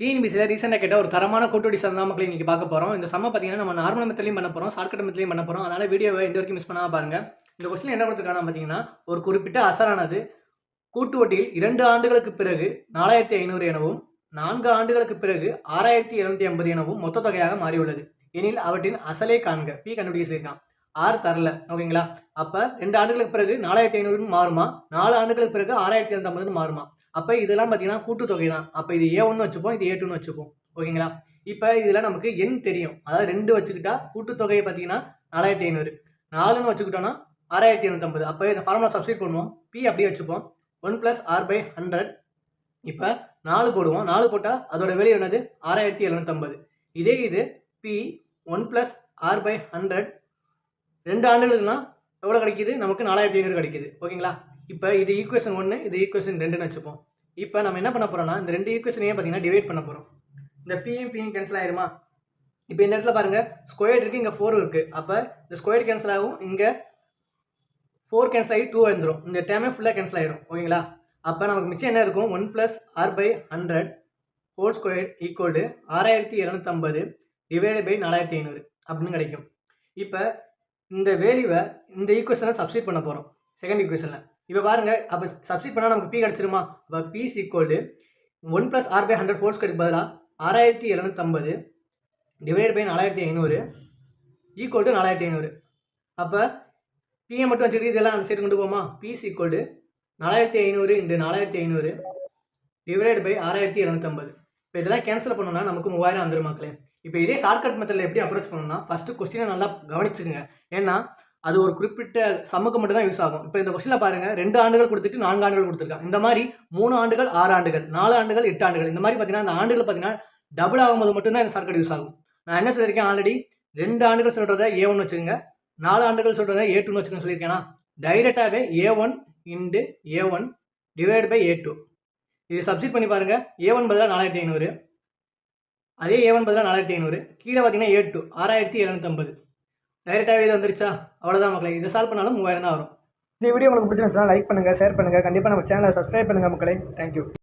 டிஎன்பிசியில் ரீசெண்டாக கேட்ட ஒரு தரமான கூட்டுவடி சம் தான் மக்களை இன்றைக்கி பார்க்க போகிறோம். இந்த சம்ம பார்த்தீங்கன்னா நம்ம நார்மல் மெத்தட்லையும் பண்ண போகிறோம், ஷார்ட்கட் மெத்தட்லையும் பண்ண போகிறோம். அதனால் வீடியோவை இந்த வரைக்கும் மிஸ் பண்ணாமல் பாருங்கள். இந்த கொஸ்டின் என்ன கொடுத்துருக்காங்க பார்த்தீங்கன்னா, ஒரு குறிப்பிட்ட அசலானது கூட்டு வட்டியில் 2 ஆண்டுகளுக்கு பிறகு 4500 எனவும் 4 ஆண்டுகளுக்கு பிறகு 6750 எனவும் மொத்த தொகையாக மாறியுள்ளது எனில் அவற்றின் அசலே காண்க. பி கண்டுபிடிக்க சொல்லியிருக்கான். ஆர் தரல. ஓகேங்களா? அப்போ 2 ஆண்டுகளுக்கு பிறகு 4500 மாறுமா, 4 ஆண்டுகளுக்கு பிறகு 6750 மாறுமா. அப்போ இதெல்லாம் பார்த்தீங்கன்னா கூட்டுத்தொகை தான். அப்போ இது A1 வச்சுப்போம், இது A2 வச்சுப்போம். ஓகேங்களா? இப்போ இதில் நமக்கு எண் தெரியும். அதாவது 2 வச்சுக்கிட்டா கூட்டுத்தொகையை பார்த்தீங்கன்னா 4500, 4ன்னு வச்சுக்கிட்டோன்னா 6750. அப்போ இந்த ஃபார்முலா சப்ஸ்டிட் பண்ணுவோம். P அப்படியே வச்சுப்போம். 1 + R/100. இப்போ 4 போடுவோம். 4 போட்டால் அதோட வெளியே என்னது 6750. இதே இது P 1 + R/100 2 ஆண்டுகள்னா எவ்வளோ கிடைக்கிது? நமக்கு 4500 கிடைக்கிது. ஓகேங்களா? இப்போ இது ஈக்குவேஷன் 1, இது ஈக்குவேஷன் 2ன்னு வச்சுப்போம். இப்போ நம்ம என்ன பண்ண போகிறோம்னா, இந்த 2 ஈக்குவேஷனையும் பார்த்தீங்கன்னா டிவைட் பண்ண போகிறோம். இந்த பியும் கேன்சல் ஆயிருமா? இப்போ இந்த இடத்துல பாருங்கள், ஸ்கொயர் இருக்குது, இங்கே 4 இருக்குது. அப்போ இந்த ஸ்கொயர் கேன்சல் ஆகும், இங்கே 4 கேன்சல் ஆகி 2 வந்துடும். இந்த டேமே ஃபுல்லாக கேன்சல் ஆகிடும். ஓகேங்களா? அப்போ நமக்கு மிச்சம் என்ன இருக்கும்? 1 + R/100 whole square equal 6750 divided by 4500 அப்படின்னு கிடைக்கும். இப்போ இந்த வேல்யூவை இந்த ஈக்குவேஷனில் சப்ஸ்டிட் பண்ண போகிறோம், செகண்ட் ஈக்குவேஷனில். இப்போ பாருங்கள், அப்போ சப்ஸ்டிட் பண்ணால் நமக்கு P கிடச்சிருமா? அப்போ P = 1 + R/100 ஹோல் ஸ்கொயருக்கு பதிலாக 6750 டிவைட் பை 4500 ஈக்குவல் 4500. அப்போ பிஏ மட்டும் வச்சுக்கிட்டு இதெல்லாம் அந்த சைடு கொண்டு போமா? P = 4500 × 4500 divide by 6750. இப்போ இதெல்லாம் கேன்சல் பண்ணோம்னா நமக்கு 3000 வந்துடும் மக்களே. இப்போ இதே ஷார்ட்கட் மெத்தடில் எப்படி அப்ரோச் பண்ணணும்னா, ஃபஸ்ட்டு கொஸ்டினை நல்லா கவனிச்சுக்குங்க. ஏன்னா அது ஒரு குறிப்பிட்ட சம்முக்கு மட்டும் தான் யூஸ் ஆகும். இப்போ இந்த கொஸ்டினில் பாருங்கள், 2 ஆண்டுகள் கொடுத்துட்டு 4 ஆண்டுகள் கொடுத்துருக்காங்க. இந்த மாதிரி 3 ஆண்டுகள் 6 ஆண்டுகள், 4 ஆண்டுகள் 8 ஆண்டுகள், இந்த மாதிரி பார்த்தீங்கன்னா அந்த ஆண்டுகள் பார்த்தீங்கன்னா டபுள் ஆகும்போது மட்டும்தான் இந்த ஷார்ட்கட் யூஸ் ஆகும். நான் என்ன சொல்லியிருக்கேன் ஆல்ரெடி, 2 ஆண்டுகள் சொல்கிறத A1 வச்சுக்கோங்க, 4 ஆண்டுகள் சொல்கிறத A2 வச்சுக்கோங்க சொல்லியிருக்கேன்னா, டைரெக்டாகவே A1 × A1 divide by A2. இது சப்ஸ்டிட் பண்ணி பாருங்கள். A1 பதிலாக 4500, அதே A1 பதிலாக 4500, கீழே பார்த்தீங்கன்னா A2 6750. டைரெக்டாகவே இது வந்துருச்சா? அவ்வளோதான் மக்களே. இதை சால்வ் பண்ணாலும் 3000 தான் வரும். இந்த வீடியோ உங்களுக்கு பிடிச்சிருந்துச்சுன்னா லைக் பண்ணுங்கள், ஷேர் பண்ணுங்கள். கண்டிப்பாக நம்ம சேனலை சப்ஸ்கிரைப் பண்ணுங்கள் மக்களே. தேங்க்யூ.